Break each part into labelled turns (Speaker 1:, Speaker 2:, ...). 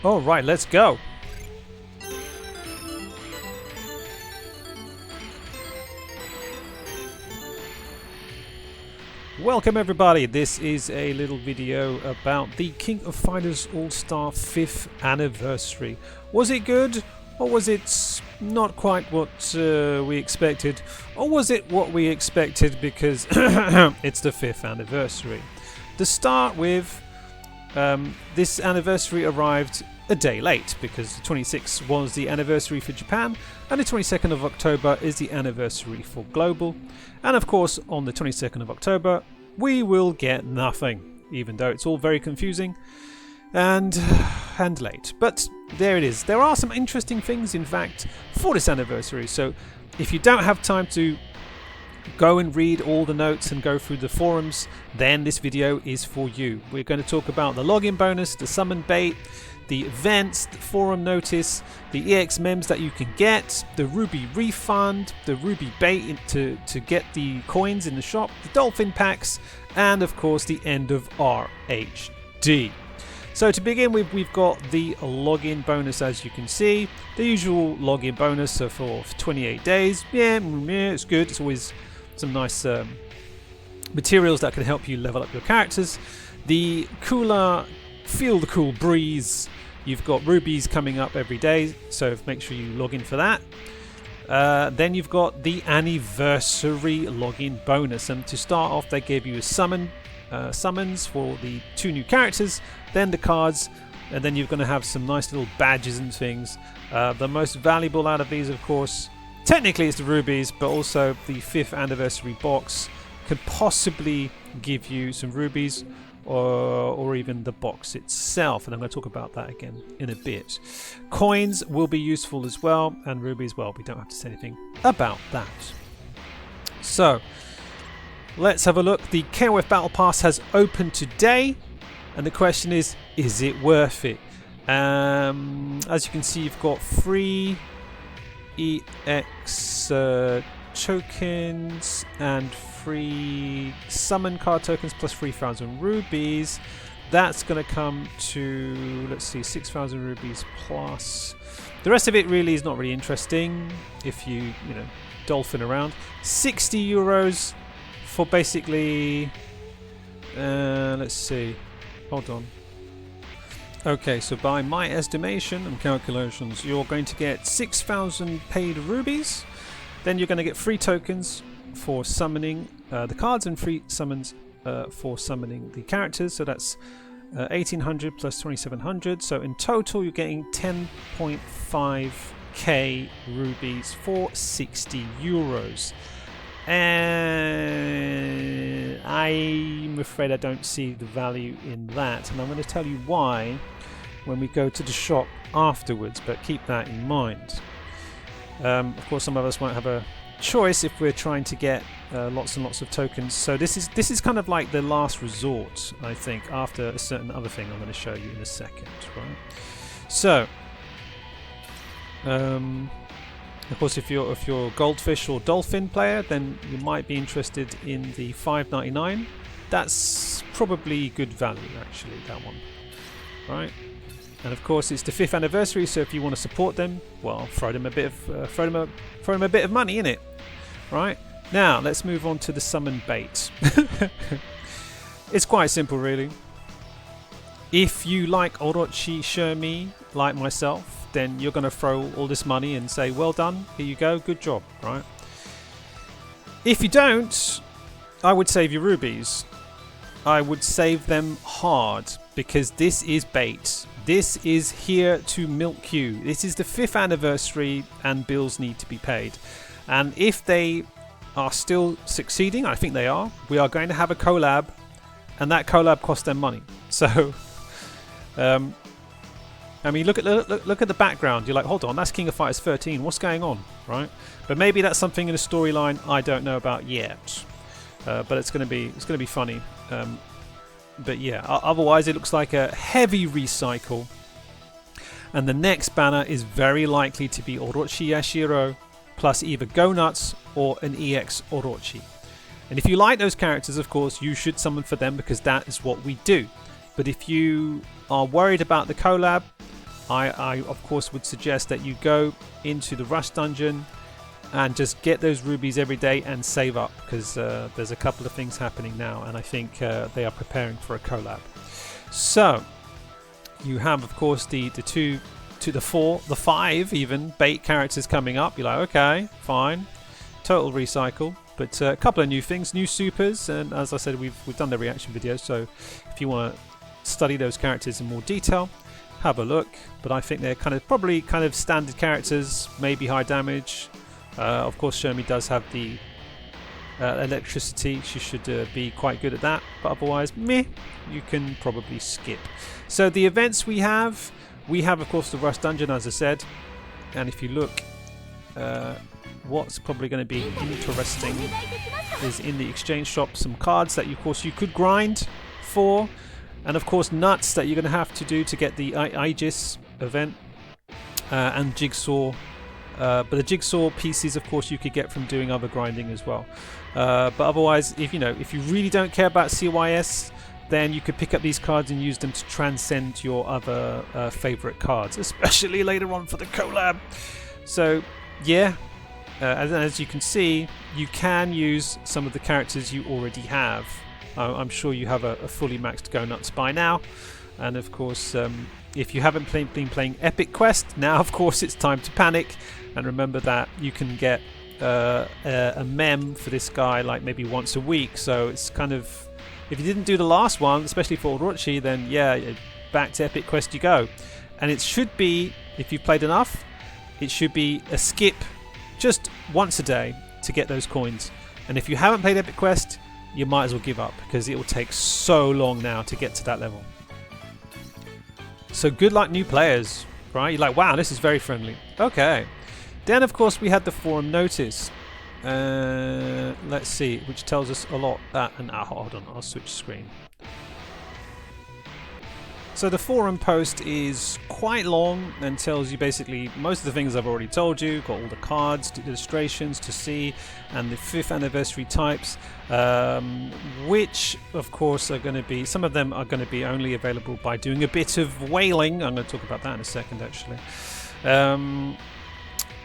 Speaker 1: All right, let's go. Welcome everybody, this is a little video about the King of Fighters All-Star 5th anniversary. Was it good, or was it not quite what we expected, or was it what we expected because it's the 5th anniversary? To start with, this anniversary arrived a day late because the 26th was the anniversary for Japan and the 22nd of October is the anniversary for Global, and of course on the 22nd of October we will get nothing, even though it's all very confusing and late. But there it is. There are some interesting things in fact for this anniversary, so if you don't have time to go and read all the notes and go through the forums, then this video is for you. We're going to talk about the login bonus, the summon bait, the events, the forum notice, the EX mems that you can get, the Ruby refund, the Ruby bait to get the coins in the shop, the dolphin packs, and of course the end of RHD. So to begin with, we've got the login bonus. As you can see, the usual login bonus for 28 days. Yeah, it's good. It's always some nice materials that can help you level up your characters. The cooler, feel the cool breeze. You've got rubies coming up every day, so make sure you log in for that. Then you've got the anniversary login bonus, and to start off they gave you a summons for the 2 new characters, then the cards, and then you're going to have some nice little badges and things. The most valuable out of these, of course, technically it's the rubies, but also the 5th anniversary box could possibly give you some rubies, or even the box itself, and I'm going to talk about that again in a bit. Coins will be useful as well, and rubies, well, we don't have to say anything about that. So let's have a look. The KOF Battle Pass has opened today, and the question is it worth it? As you can see, you've got free EX tokens and free summon card tokens plus 3,000 rubies. That's going to come to, let's see, 6,000 rubies plus. The rest of it really is not really interesting if you dolphin around. 60 euros for basically, let's see, hold on. Okay, so by my estimation and calculations, you're going to get 6,000 paid rubies. Then you're going to get free tokens for summoning the cards and free summons for summoning the characters. So that's 1,800 plus 2,700. So in total, you're getting 10.5k rubies for 60 euros. And I'm afraid I don't see the value in that. And I'm going to tell you why when we go to the shop afterwards, but keep that in mind. Of course, some of us won't have a choice if we're trying to get lots and lots of tokens. So this is kind of like the last resort, I think, after a certain other thing I'm going to show you in a second, right? So, of course, if you're goldfish or dolphin player, then you might be interested in the 5.99. That's probably good value, actually, that one, right? And of course, it's the 5th anniversary, so if you want to support them, well, throw them a bit of money in it, right? Now let's move on to the summon bait. It's quite simple, really. If you like Orochinagi like myself, then you're going to throw all this money and say, well done, here you go, good job, right? If you don't, I would save your rubies. I would save them hard, because this is bait. This is here to milk you. This is the 5th anniversary and bills need to be paid. And if they are still succeeding, I think they are, we are going to have a collab, and that collab costs them money. So, I mean, look at the background. You're like, hold on, that's King of Fighters 13. What's going on, right? But maybe that's something in a storyline I don't know about yet. But it's going to be funny. But yeah, otherwise it looks like a heavy recycle, and the next banner is very likely to be Orochi Yashiro plus either Go Nuts or an EX Orochi. And if you like those characters, of course, you should summon for them, because that is what we do. But if you are worried about the collab, I of course would suggest that you go into the rush dungeon and just get those rubies every day and save up, because there's a couple of things happening now, and I think they are preparing for a collab. So you have, of course, the 2 to the 4, the 5 even bait characters coming up. You're like, okay, fine, total recycle. But a couple of new things, new supers, and as I said, we've done the reaction video, so if you want to study those characters in more detail, have a look. But I think they're probably standard characters, maybe high damage. Of course, Yumi does have the electricity. She should be quite good at that, but otherwise, meh, you can probably skip. So the events we have of course the rush dungeon, as I said, and if you look, what's probably going to be interesting is in the exchange shop some cards that of course you could grind for, and of course nuts that you're going to have to do to get the Aegis event, and jigsaw. But the jigsaw pieces, of course, you could get from doing other grinding as well. But otherwise, if you really don't care about CYS, then you could pick up these cards and use them to transcend your other favorite cards, especially later on for the collab. So yeah, as you can see, you can use some of the characters you already have. I'm sure you have a fully maxed Go Nuts by now, and of course, if you haven't been playing Epic Quest, now of course it's time to panic. And remember that you can get a mem for this guy like maybe once a week. So it's if you didn't do the last one, especially for Orochi, then yeah, back to Epic Quest you go. And it should be, if you've played enough, it should be a skip just once a day to get those coins. And if you haven't played Epic Quest, you might as well give up, because it will take so long now to get to that level. So good luck, new players, right? You're like, wow, this is very friendly. Okay. Then, of course, we had the forum notice. Let's see, which tells us a lot. Hold on, I'll switch screen. So the forum post is quite long and tells you basically most of the things I've already told you. Got all the cards, the illustrations to see, and the 5th anniversary types, which of course are going to be, some of them are going to be only available by doing a bit of whaling. I'm going to talk about that in a second, actually.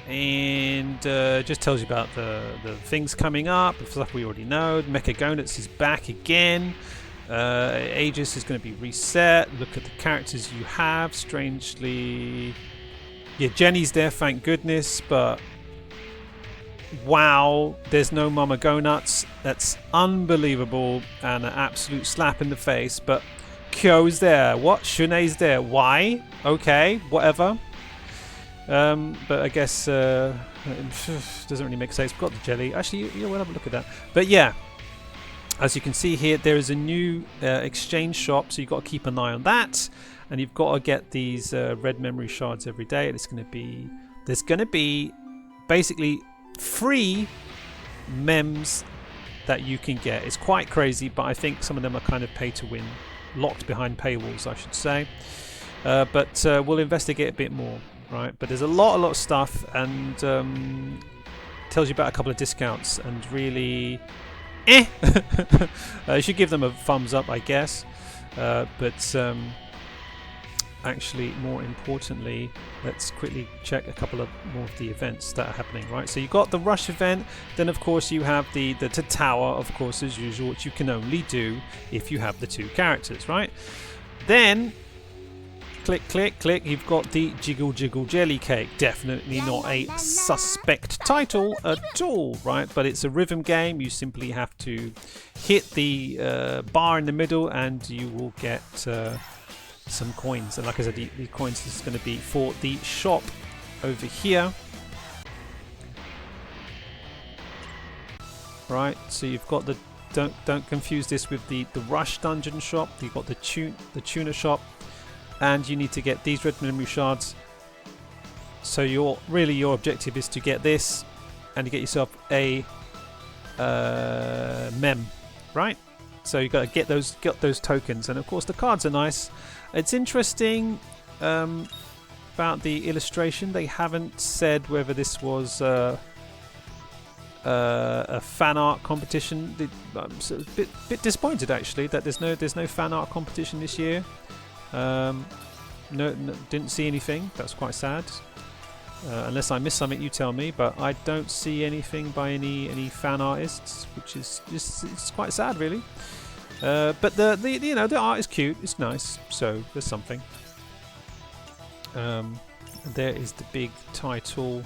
Speaker 1: And just tells you about the things coming up, the stuff we already know. Mecha Gonuts is back again. Aegis is going to be reset. Look at the characters you have. Strangely, yeah, Jenny's there, thank goodness, but wow, there's no Mama Gonuts. That's unbelievable and an absolute slap in the face. But Kyo's there. What? Shune's there. Why? Okay, whatever. But I guess doesn't really make sense. We've got the jelly. Actually, we'll have a look at that. But yeah, as you can see here, there is a new exchange shop, so you've got to keep an eye on that, and you've got to get these red memory shards every day. There's going to be basically free mems that you can get. It's quite crazy, but I think some of them are kind of pay to win, locked behind paywalls, I should say. But we'll investigate a bit more. Right, but there's a lot of stuff, and tells you about a couple of discounts, and really, you should give them a thumbs up, I guess. But actually, more importantly, let's quickly check a couple of more of the events that are happening. Right, so you got the rush event, then of course you have the tower, of course, as usual, which you can only do if you have the 2 characters. Right, then. Click, click, click. You've got the Jiggle Jiggle Jelly Cake. Definitely not a suspect title at all, right? But it's a rhythm game. You simply have to hit the bar in the middle and you will get some coins. And like I said, the coins is going to be for the shop over here. Right, so you've got the... Don't confuse this with the Rush Dungeon shop. You've got the Tuna shop. And you need to get these red memory shards. So your objective is to get this and to get yourself a mem, right? So you got to get those tokens, and of course the cards are nice. It's interesting about the illustration. They haven't said whether this was a fan art competition. I'm a bit disappointed actually that there's no fan art competition this year. no, didn't see anything. That's quite sad. Unless I missed something, you tell me. But I don't see anything by any fan artists, which is just it's quite sad, really. But the art is cute. It's nice. So there's something. There is the big title,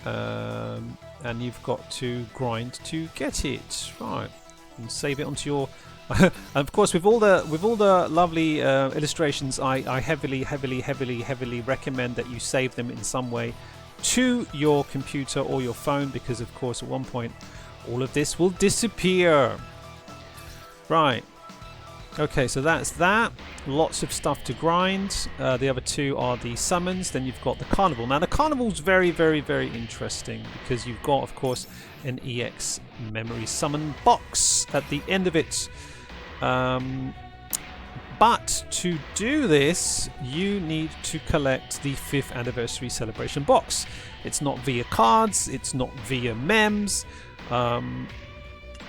Speaker 1: and you've got to grind to get it, right? And save it onto your. And of course, with all the lovely illustrations, I heavily recommend that you save them in some way to your computer or your phone, because of course at one point all of this will disappear. Right. Okay, so that's that. Lots of stuff to grind. The other two are the summons. Then you've got the Carnival. Now the Carnival's very interesting because you've got, of course, an EX memory summon box at the end of it. But to do this, you need to collect the 5th anniversary celebration box. It's not via cards. It's not via mems.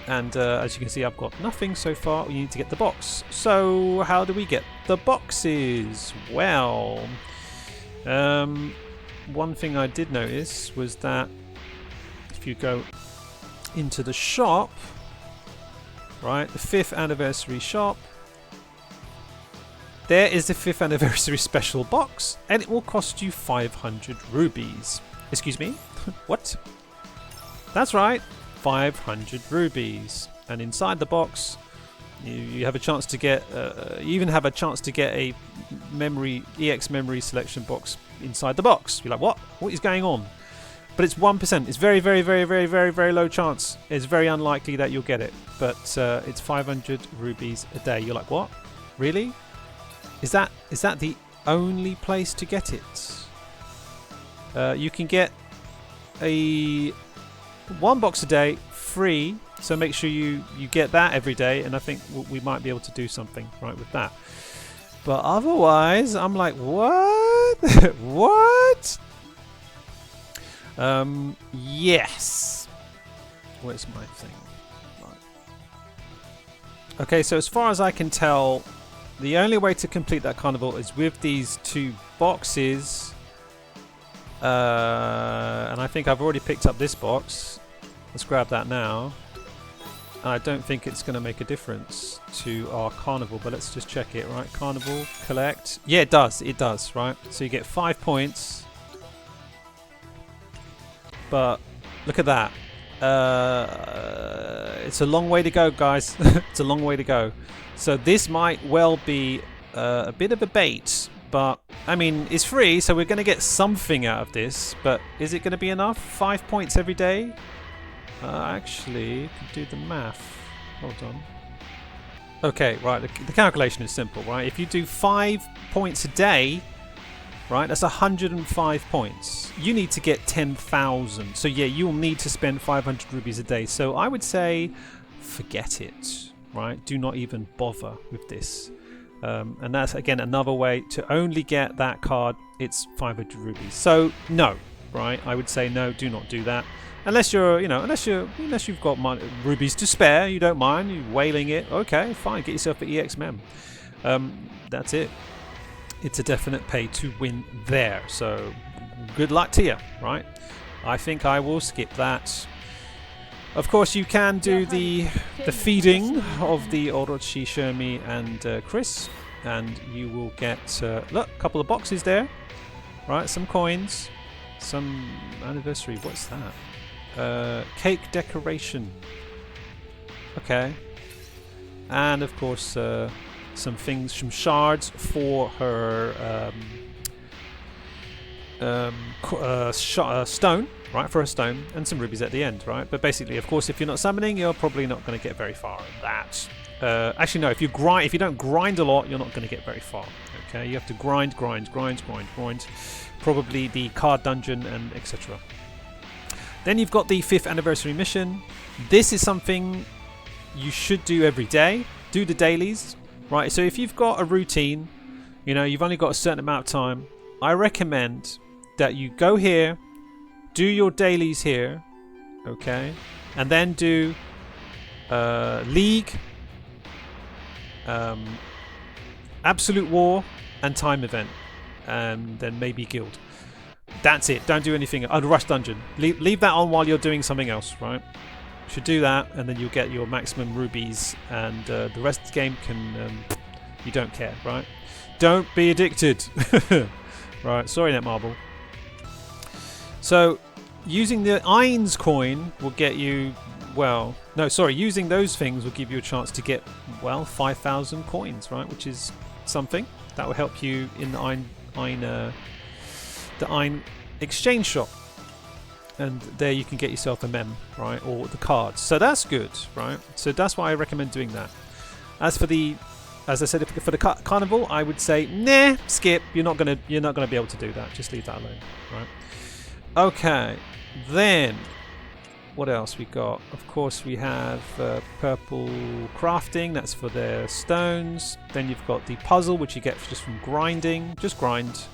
Speaker 1: And as you can see, I've got nothing so far. You need to get the box. So how do we get the boxes? Well, one thing I did notice was that if you go into the shop, right, the 5th anniversary shop, there is the 5th anniversary special box, and it will cost you 500 rubies. Excuse me? What? That's right. 500 rubies, and inside the box you have a chance to get you even have a chance to get a EX memory selection box inside the box. You're like, what is going on? But it's 1%. It's very low chance. It's very unlikely that you'll get it, but it's 500 rubies a day. You're like, what? Really? Is that the only place to get it? You can get one box a day free, so make sure you get that every day, and I think we might be able to do something right with that. But otherwise, I'm like, what? What? Yes. Where's my thing? Right. Okay, so as far as I can tell, the only way to complete that carnival is with these 2 boxes. And I think I've already picked up this box. Let's grab that now. I don't think it's going to make a difference to our carnival, but let's just check it, right? Carnival, collect. Yeah, it does, right? So you get 5 points. But look at that. It's a long way to go, guys. It's a long way to go. So this might well be a bit of a bait. But, I mean, it's free, so we're going to get something out of this. But is it going to be enough? 5 points every day? Actually, could do the math. Hold on. Okay, right, the calculation is simple, right? If you do 5 points a day, right, that's 105 points. You need to get 10,000. So, yeah, you'll need to spend 500 rubies a day. So, I would say, forget it, right? Do not even bother with this. And that's again another way to only get that card. It's 500 rubies. So no, right? I would say no. Do not do that unless you're, unless you've got money, rubies to spare. You don't mind you whaling it. Okay, fine. Get yourself an EX mem. That's it. It's a definite pay to win there. So good luck to you, right? I think I will skip that. Of course, you can do the feeding of the Orochinagi and Chris, and you will get look, a couple of boxes there, right? Some coins, some anniversary. What's that? Cake decoration. Okay, and of course some things, some shards for her stone. Right, for a stone, and some rubies at the end, right? But basically, of course, if you're not summoning, you're probably not going to get very far in that. Actually, no, if you don't grind a lot, you're not going to get very far. Okay, you have to grind. Probably the card dungeon and etc. Then you've got the 5th anniversary mission. This is something you should do every day. Do the dailies, right? So if you've got a routine, you've only got a certain amount of time, I recommend that you go here, do your dailies here, okay, and then do League, Absolute War, and time event, and then maybe guild. That's it. Don't do anything. Rush dungeon. Leave that on while you're doing something else, right? You should do that, and then you'll get your maximum rubies, and the rest of the game can. You don't care, right? Don't be addicted. Right. Sorry, Netmarble. So, using the Eins coin will get you. Well, no, sorry. Using those things will give you a chance to get 5,000 coins, right? Which is something that will help you in the Ein exchange shop, and there you can get yourself a mem, right, or the cards. So that's good, right? So that's why I recommend doing that. As I said, for the carnival, I would say nah, skip. You're not gonna be able to do that. Just leave that alone, right? Okay, then what else we got? Of course, we have purple crafting. That's for their stones. Then you've got the puzzle, which you get just from grinding. Just grind.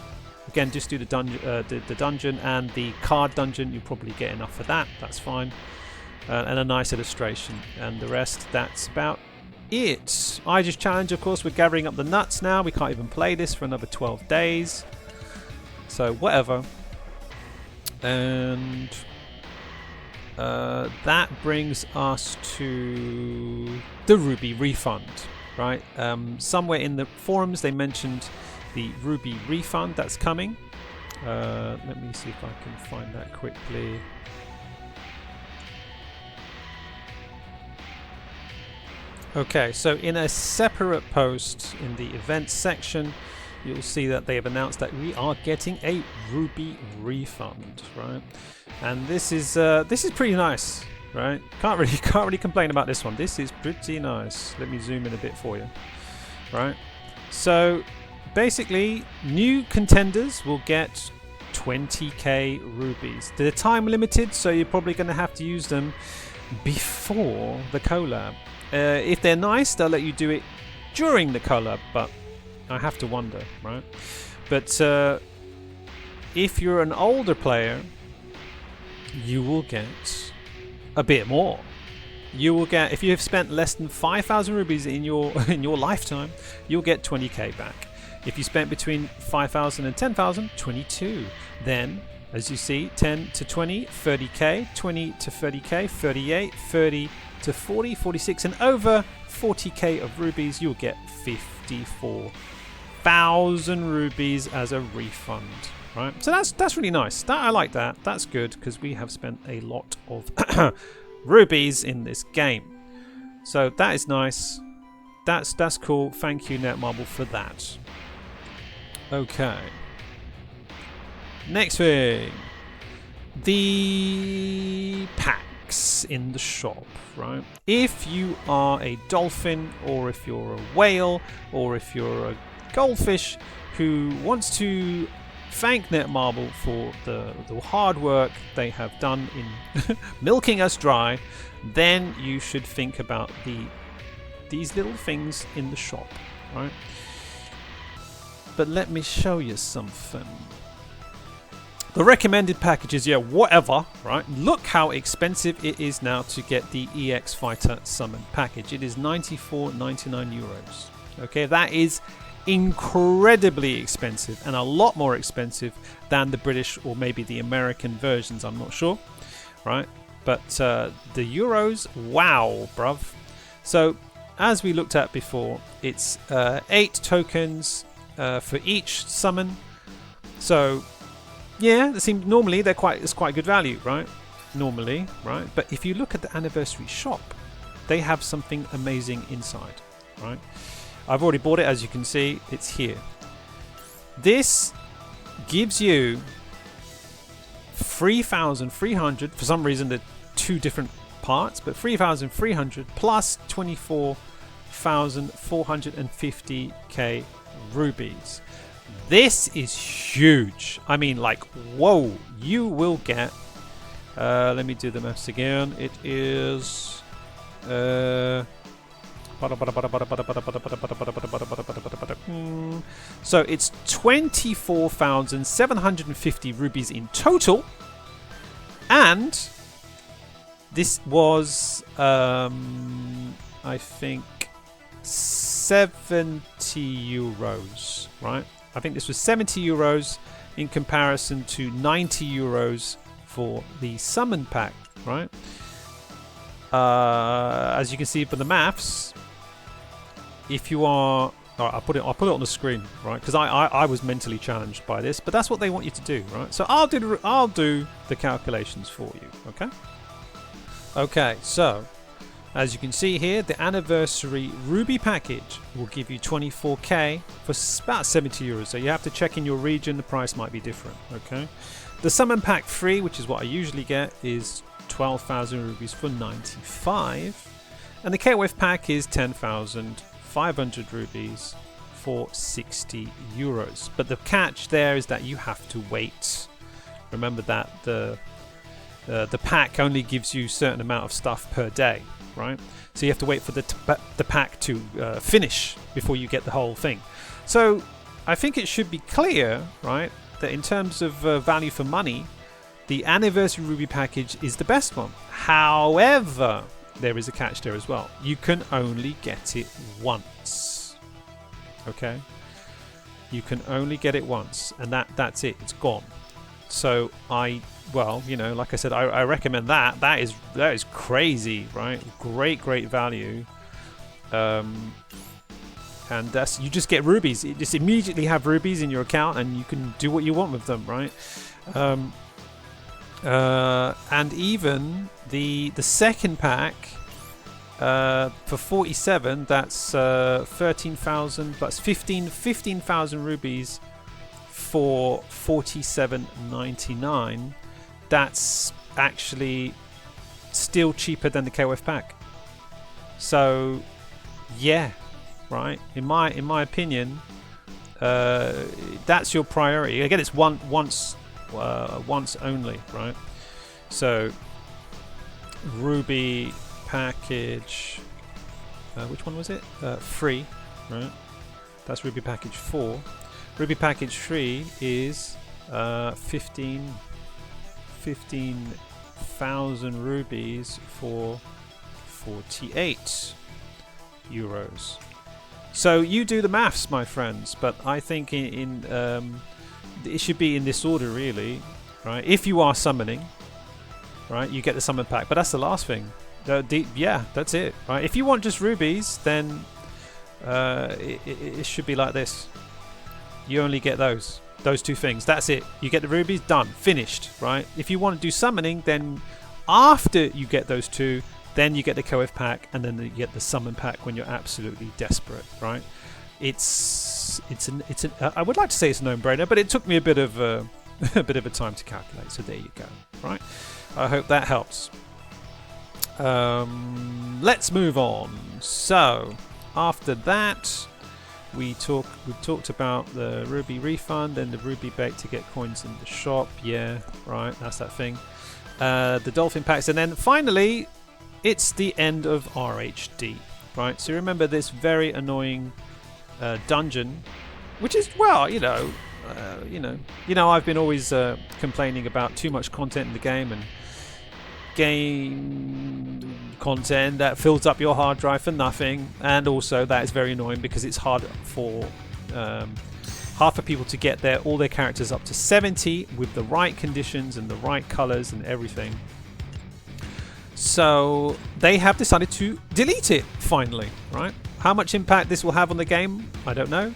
Speaker 1: Again, just do the dungeon and the card dungeon. You'll probably get enough for that. That's fine. And a nice illustration. And the rest, that's about it. I just challenge, of course, we're gathering up the nuts now. We can't even play this for another 12 days. So, whatever. And that brings us to the Ruby refund, right? Somewhere in the forums they mentioned the Ruby refund that's coming. Let me see if I can find that quickly. Okay, so in a separate post in the events section, you'll see that they have announced that we are getting a Ruby refund, right? And this is pretty nice, right? Can't really complain about this one. This is pretty nice. Let me zoom in a bit for you, right? So basically, new contenders will get 20k rubies. They're time limited, so you're probably going to have to use them before the collab. If they're nice, they'll let you do it during the collab, but I have to wonder, right? But if you're an older player, you will get a bit more. You will get, if you have spent less than 5,000 rubies in your lifetime, you'll get 20k back. If you spent between 5,000 and 10,000, 22. Then, as you see, 10 to 20, 30k, 20 to 30k, 38, 30 to 40, 46, and over 40k of rubies, you'll get 54,000 rubies as a refund, right? So that's really nice. I like that. That's good because we have spent a lot of rubies in this game. So that is nice. That's cool. Thank you, Netmarble, for that. Okay. Next thing, the packs in the shop, right? If you are a dolphin, or if you're a whale, or if you're a goldfish who wants to thank Netmarble for the hard work they have done in milking us dry, then you should think about these little things in the shop, right? But let me show you something. The recommended packages, yeah, whatever, right? Look how expensive it is now to get the EX Fighter Summon package. It is 94.99 euros. Okay, that is incredibly expensive, and a lot more expensive than the British or maybe the American versions, I'm not sure, right? But the euros, wow, bruv. So, as we looked at before, it's 8 tokens for each summon. So, yeah, normally it's quite good value, right? Normally, right? But if you look at the anniversary shop, they have something amazing inside, right? I've already bought it, as you can see, it's here. This gives you 3,300, for some reason they're two different parts, but 3,300 plus 24,450k rubies. This is huge. I mean, like, whoa, you will get, let me do the maths again. It is, so it's 24,750 rubies in total, and this was I think 70 euros, right? I think this was 70 euros in comparison to 90 euros for the summon pack, right? As you can see from the maths, if you are, I'll put it on the screen, right? Because I was mentally challenged by this, but that's what they want you to do, right? So I'll do the calculations for you, okay? Okay, so as you can see here, the anniversary ruby package will give you 24k for about 70 euros. So you have to check in your region, the price might be different, okay? The summon pack free, which is what I usually get, is 12,000 rubies for 95. And the KOF pack is 10,500 rubies for 60 euros. But the catch there is that you have to wait. Remember that the pack only gives you a certain amount of stuff per day, right? So you have to wait for the pack to finish before you get the whole thing. So I think it should be clear, right, that in terms of value for money, the anniversary ruby package is the best one. However, there is a catch there as well. You can only get it once. Okay? You can only get it once, and that's it. It's gone. So well, you know, like I said, I recommend that. That is crazy, right? Great value. And that's, you just get rubies. You just immediately have rubies in your account, and you can do what you want with them, right? And even the second pack for 47, that's 13,000 plus 15,000 rubies for 47.99. That's actually still cheaper than the KOF pack. So yeah, right, in my opinion, that's your priority. Again, it's once only, right? So ruby package, which one was it? Free, right? That's ruby package 4. Ruby package 3 is 15,000 rubies for 48 euros. So you do the maths, my friends, but I think it should be in this order, really, right? If you are summoning, right, you get the summon pack, but that's the last thing. Yeah, that's it, right? If you want just rubies, then it should be like this. You only get those two things. That's it. You get the rubies, done, finished, right? If you want to do summoning, then after you get those two, then you get the KOF pack, and then you get the summon pack when you're absolutely desperate, right? I would like to say it's a no-brainer, but it took me a bit of a time to calculate. So there you go, right? I hope that helps. Let's move on. So after that, we talked about the ruby refund and the ruby bait to get coins in the shop. Yeah, right, that's that thing. The dolphin packs, and then finally, it's the end of RHD, right? So remember this very annoying dungeon, which is, well, I've been always complaining about too much content in the game, and game content that fills up your hard drive for nothing, and also that is very annoying because it's hard for people to get all their characters up to 70 with the right conditions and the right colors and everything. So they have decided to delete it finally, right? How much impact this will have on the game, I don't know.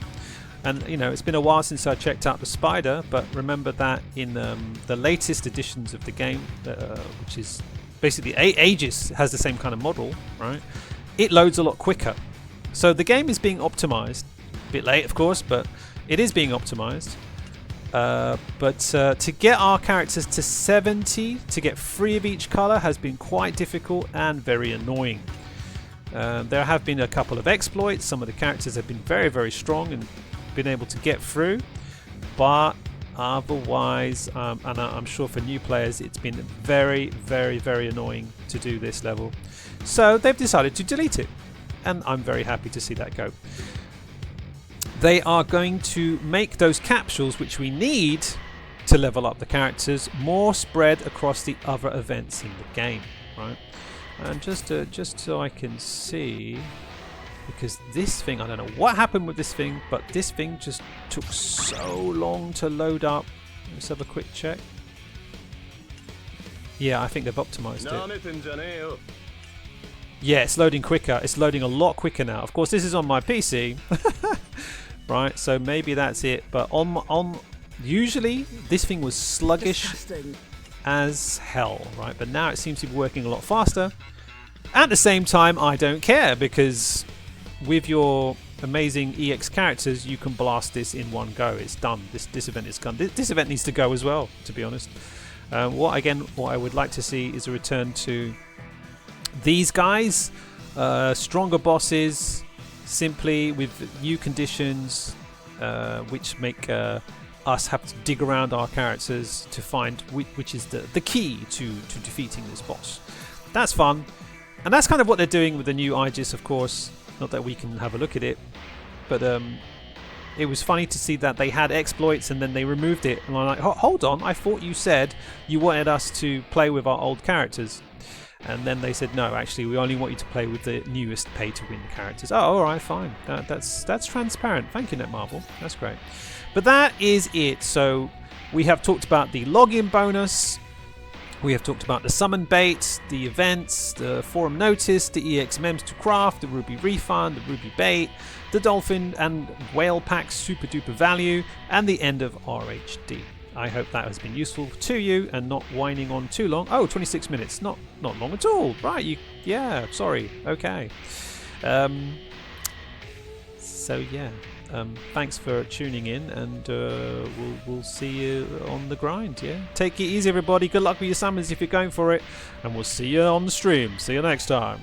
Speaker 1: And it's been a while since I checked out the spider, but remember that in the latest editions of the game, which is basically Aegis has the same kind of model, right? It loads a lot quicker. So the game is being optimized. A bit late, of course, but it is being optimized. But to get our characters to 70, to get 3 of each color, has been quite difficult and very annoying. There have been a couple of exploits. Some of the characters have been very, very strong and been able to get through, but otherwise, and I'm sure for new players, it's been very, very, very annoying to do this level. So they've decided to delete it, and I'm very happy to see that go. They are going to make those capsules, which we need to level up the characters, more spread across the other events in the game, right? And just so I can see, because this thing, I don't know what happened with this thing, but this thing just took so long to load up. Let's have a quick check. Yeah, I think they've optimized it. Yeah, it's loading quicker. It's loading a lot quicker now. Of course, this is on my PC, right? So maybe that's it. But on usually this thing was sluggish as hell, right? But now it seems to be working a lot faster. At the same time, I don't care, because with your amazing EX characters, you can blast this in one go. It's done. This event is done. This event needs to go as well, to be honest. What I would like to see is a return to these guys, stronger bosses, simply with new conditions, which make us have to dig around our characters to find which is the key to defeating this boss. That's fun, and that's kind of what they're doing with the new Aegis, of course. Not that we can have a look at it, but it was funny to see that they had exploits and then they removed it. And I'm like, hold on, I thought you said you wanted us to play with our old characters. And then they said, no, actually, we only want you to play with the newest pay-to-win characters. Oh, all right, fine. That's transparent. Thank you, Netmarble. That's great. But that is it. So we have talked about the login bonus. We have talked about the summon bait, the events, the forum notice, the EX mems to craft, the ruby refund, the ruby bait, the dolphin and whale pack super duper value, and the end of RHD. I hope that has been useful to you and not whining on too long. Oh, 26 minutes. Not long at all. Right, yeah, sorry. Okay. So yeah. Thanks for tuning in, and we'll see you on the grind, yeah? Take it easy, everybody. Good luck with your summons if you're going for it, and we'll see you on the stream. See you next time.